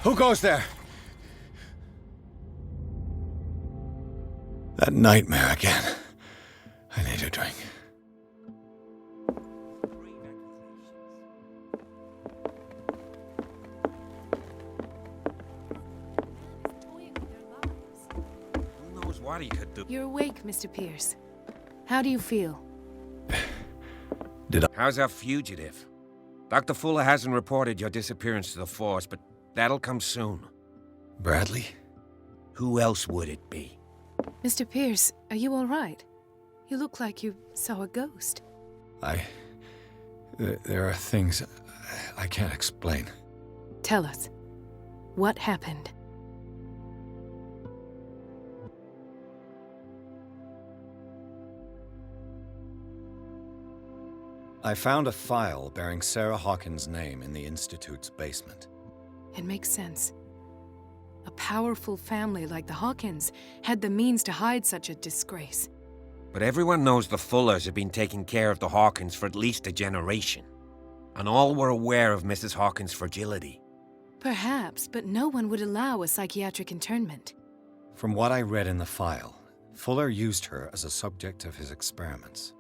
Who goes there? That nightmare again. I need a drink. Who knows what he could do? You're awake, Mr. Pierce. How do you feel? How's our fugitive? Dr. Fuller hasn't reported your disappearance to the force, but that'll come soon. Bradley? Who else would it be? Mr. Pierce, are you all right? You look like you saw a ghost. There are things I can't explain. Tell us. What happened? I found a file bearing Sarah Hawkins' name in the Institute's basement. It makes sense. A powerful family like the Hawkins had the means to hide such a disgrace. But everyone knows the Fullers have been taking care of the Hawkins for at least a generation. And all were aware of Mrs. Hawkins' fragility. Perhaps, but no one would allow a psychiatric internment. From what I read in the file, Fuller used her as a subject of his experiments.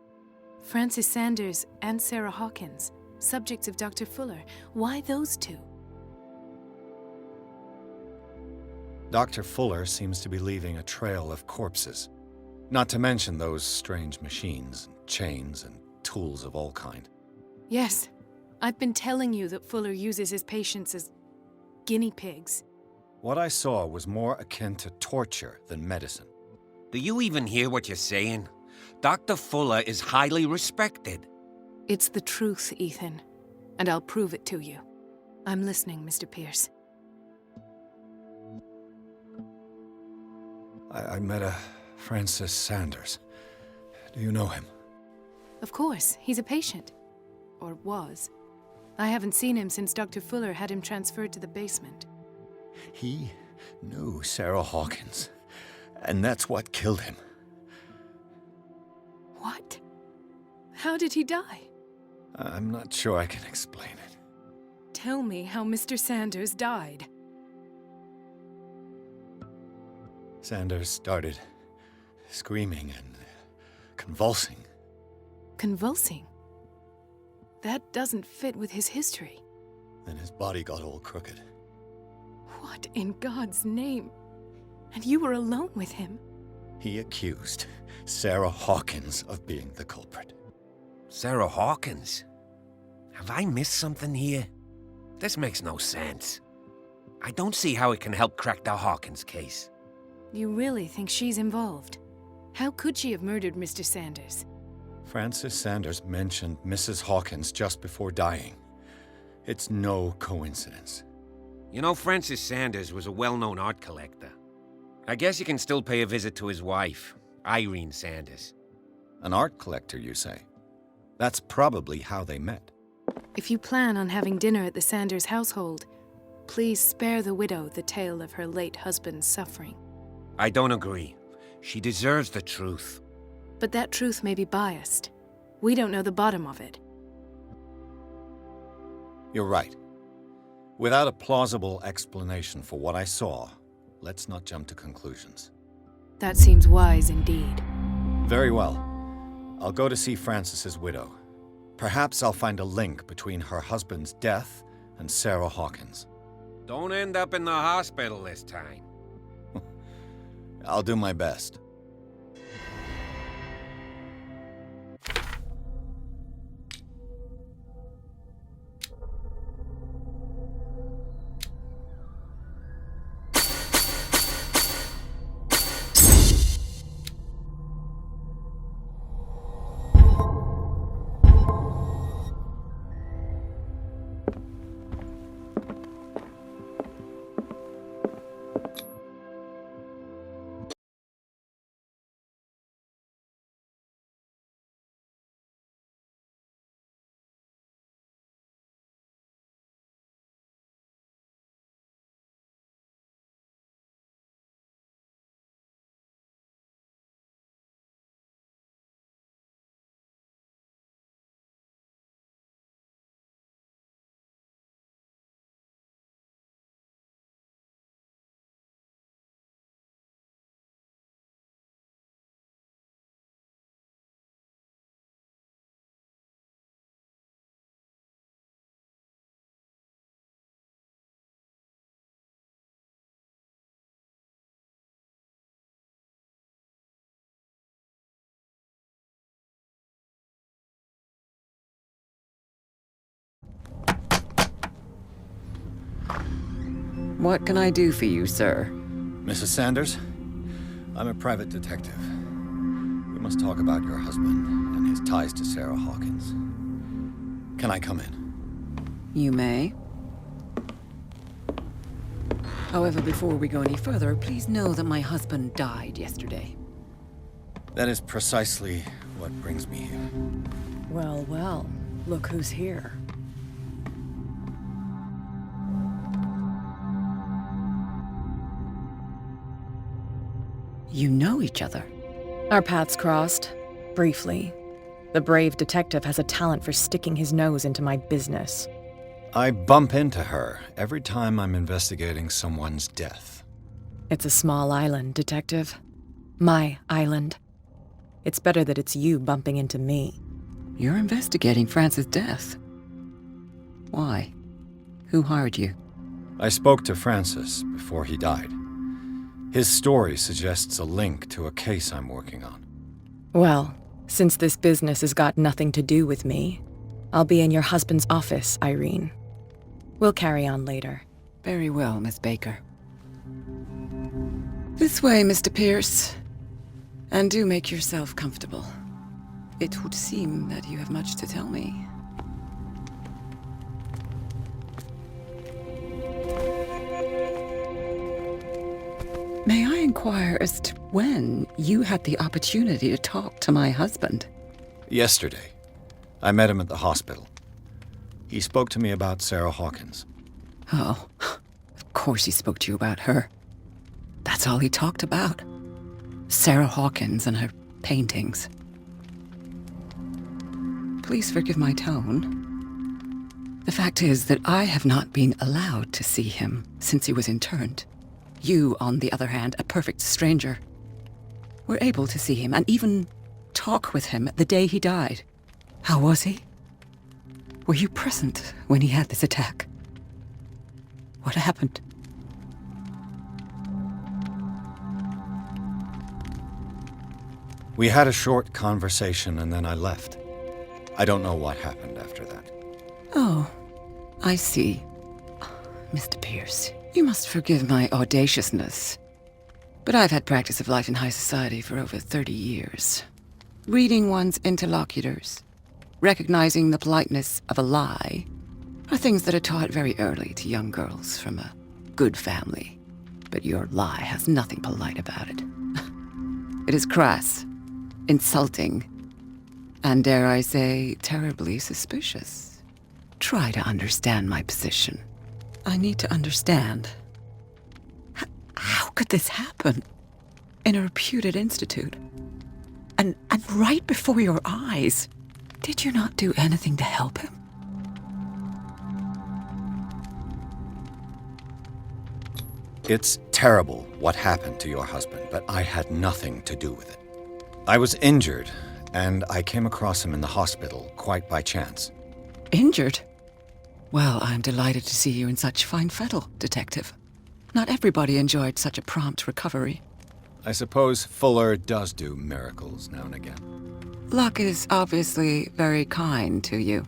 Francis Sanders and Sarah Hawkins, subjects of Dr. Fuller. Why those two? Dr. Fuller seems to be leaving a trail of corpses. Not to mention those strange machines, and chains, and tools of all kind. Yes, I've been telling you that Fuller uses his patients as guinea pigs. What I saw was more akin to torture than medicine. Do you even hear what you're saying? Dr. Fuller is highly respected. It's the truth, Ethan, and I'll prove it to you. I'm listening, Mr. Pierce. I met a Francis Sanders. Do you know him? Of course, he's a patient. Or was. I haven't seen him since Dr. Fuller had him transferred to the basement. He knew Sarah Hawkins, and that's what killed him. What? How did he die? I'm not sure I can explain it. Tell me how Mr. Sanders died. Sanders started screaming and convulsing. Convulsing? That doesn't fit with his history. Then his body got all crooked. What in God's name? And you were alone with him? He accused Sarah Hawkins of being the culprit. Sarah Hawkins? Have I missed something here? This makes no sense. I don't see how it can help crack the Hawkins case. You really think she's involved? How could she have murdered Mr. Sanders? Francis Sanders mentioned Mrs. Hawkins just before dying. It's no coincidence. You know, Francis Sanders was a well-known art collector. I guess you can still pay a visit to his wife, Irene Sanders. An art collector, you say? That's probably how they met. If you plan on having dinner at the Sanders household, please spare the widow the tale of her late husband's suffering. I don't agree. She deserves the truth. But that truth may be biased. We don't know the bottom of it. You're right. Without a plausible explanation for what I saw, let's not jump to conclusions. That seems wise indeed. Very well. I'll go to see Francis's widow. Perhaps I'll find a link between her husband's death and Sarah Hawkins. Don't end up in the hospital this time. I'll do my best. What can I do for you, sir? Mrs. Sanders, I'm a private detective. We must talk about your husband and his ties to Sarah Hawkins. Can I come in? You may. However, before we go any further, please know that my husband died yesterday. That is precisely what brings me here. Well, well, look who's here. You know each other. Our paths crossed, briefly. The brave detective has a talent for sticking his nose into my business. I bump into her every time I'm investigating someone's death. It's a small island, detective. My island. It's better that it's you bumping into me. You're investigating Francis' death. Why? Who hired you? I spoke to Francis before he died. His story suggests a link to a case I'm working on. Well, since this business has got nothing to do with me, I'll be in your husband's office, Irene. We'll carry on later. Very well, Miss Baker. This way, Mr. Pierce. And do make yourself comfortable. It would seem that you have much to tell me. May I inquire as to when you had the opportunity to talk to my husband? Yesterday, I met him at the hospital. He spoke to me about Sarah Hawkins. Oh, of course he spoke to you about her. That's all he talked about. Sarah Hawkins and her paintings. Please forgive my tone. The fact is that I have not been allowed to see him since he was interned. You, on the other hand, a perfect stranger, were able to see him and even talk with him the day he died. How was he? Were you present when he had this attack? What happened? We had a short conversation and then I left. I don't know what happened after that. Oh, I see. Mr. Pierce, you must forgive my audaciousness, but I've had practice of life in high society for over 30 years. Reading one's interlocutors, recognizing the politeness of a lie, are things that are taught very early to young girls from a good family. But your lie has nothing polite about it. It is crass, insulting, and dare I say, terribly suspicious. Try to understand my position. I need to understand. How could this happen? In a reputed institute? And right before your eyes? Did you not do anything to help him? It's terrible what happened to your husband, but I had nothing to do with it. I was injured, and I came across him in the hospital quite by chance. Injured? Well, I'm delighted to see you in such fine fettle, Detective. Not everybody enjoyed such a prompt recovery. I suppose Fuller does do miracles now and again. Luck is obviously very kind to you.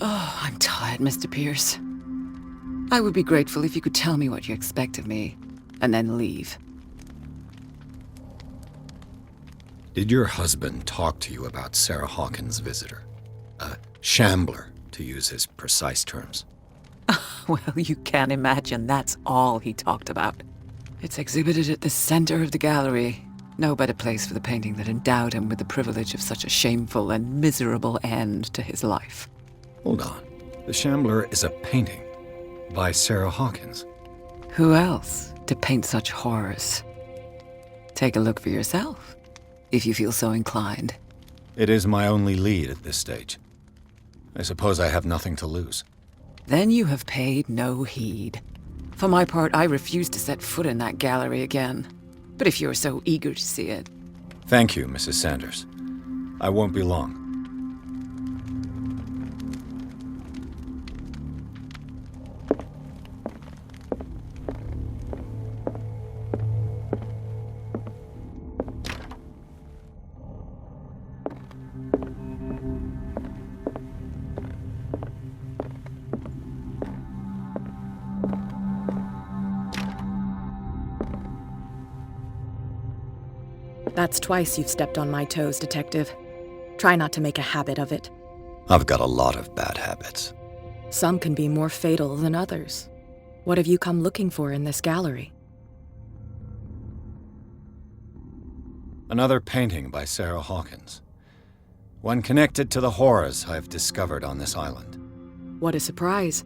Oh, I'm tired, Mr. Pierce. I would be grateful if you could tell me what you expect of me, and then leave. Did your husband talk to you about Sarah Hawkins' visitor? A shambler, to use his precise terms. Well, you can imagine that's all he talked about. It's exhibited at the center of the gallery. No better place for the painting that endowed him with the privilege of such a shameful and miserable end to his life. Hold on. The Shambler is a painting by Sarah Hawkins. Who else to paint such horrors? Take a look for yourself, if you feel so inclined. It is my only lead at this stage. I suppose I have nothing to lose. Then you have paid no heed. For my part, I refuse to set foot in that gallery again. But if you're so eager to see it... Thank you, Mrs. Sanders. I won't be long. That's twice you've stepped on my toes, Detective. Try not to make a habit of it. I've got a lot of bad habits. Some can be more fatal than others. What have you come looking for in this gallery? Another painting by Sarah Hawkins. One connected to the horrors I've discovered on this island. What a surprise.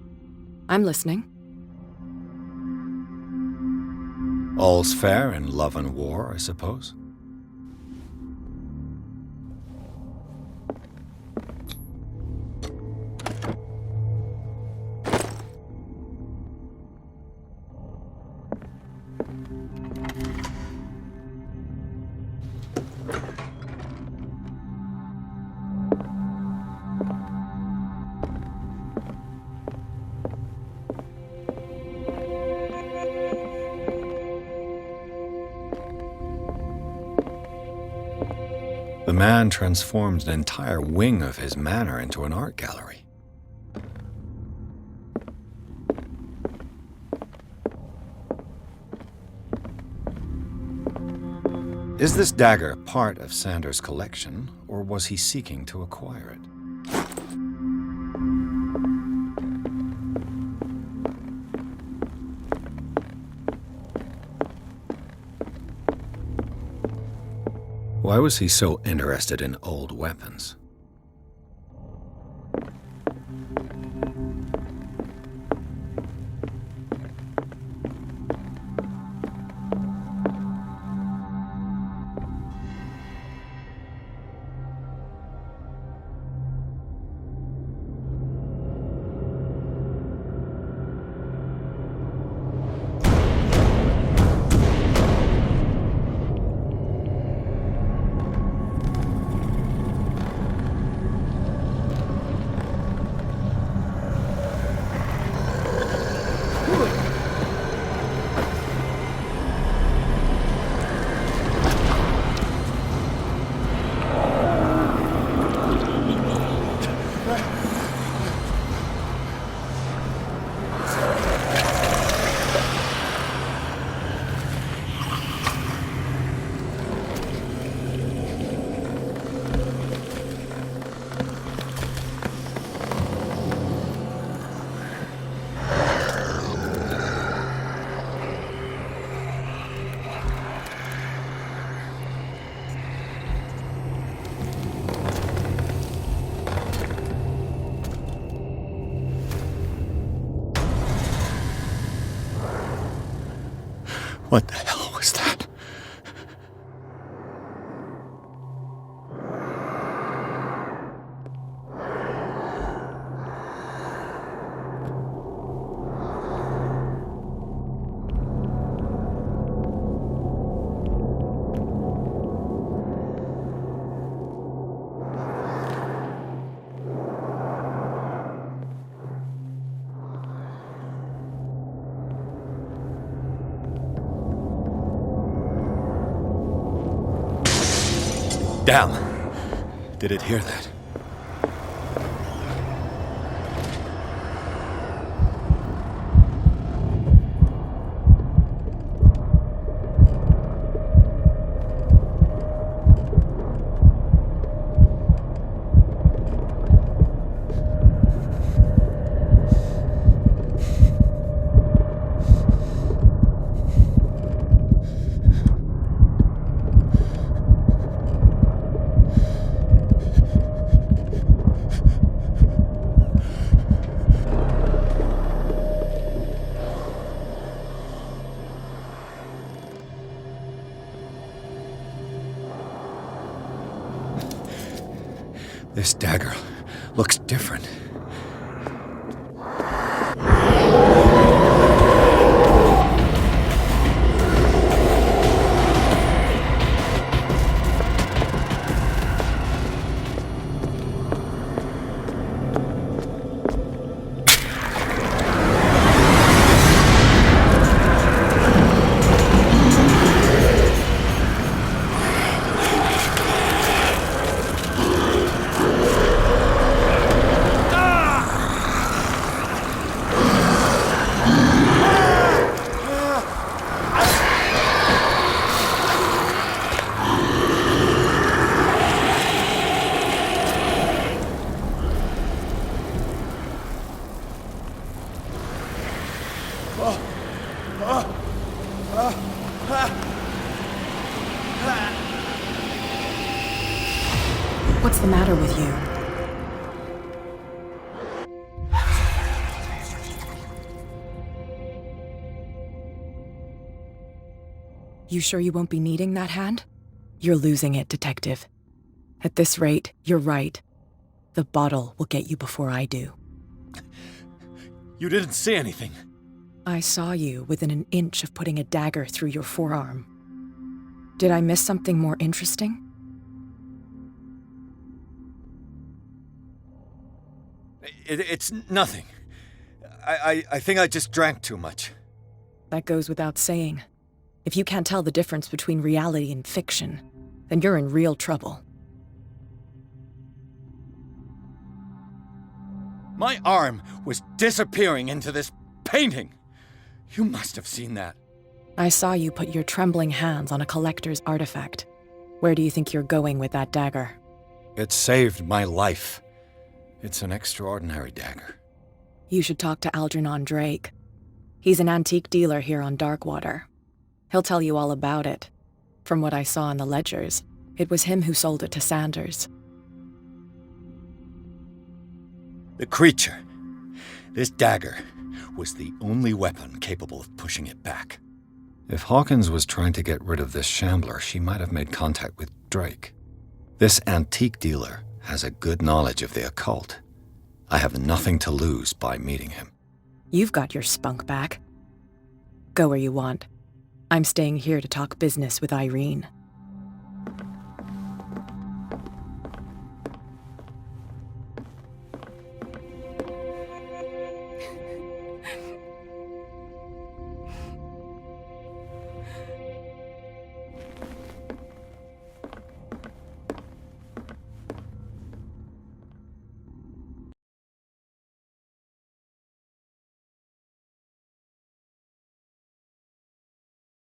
I'm listening. All's fair in love and war, I suppose. The man transformed an entire wing of his manor into an art gallery. Is this dagger part of Sanders' collection, or was he seeking to acquire it? Why was he so interested in old weapons? What the hell was that? Damn! Did it hear that? This dagger looks different. No! What's the matter with you? You sure you won't be needing that hand? You're losing it, Detective. At this rate, you're right. The bottle will get you before I do. You didn't see anything. I saw you within an inch of putting a dagger through your forearm. Did I miss something more interesting? It's nothing. I think I just drank too much. That goes without saying. If you can't tell the difference between reality and fiction, then you're in real trouble. My arm was disappearing into this painting. You must have seen that. I saw you put your trembling hands on a collector's artifact. Where do you think you're going with that dagger? It saved my life. It's an extraordinary dagger. You should talk to Algernon Drake. He's an antique dealer here on Darkwater. He'll tell you all about it. From what I saw in the ledgers, it was him who sold it to Sanders. The creature, this dagger, was the only weapon capable of pushing it back. If Hawkins was trying to get rid of this shambler, she might have made contact with Drake. This antique dealer has a good knowledge of the occult. I have nothing to lose by meeting him. You've got your spunk back. Go where you want. I'm staying here to talk business with Irene.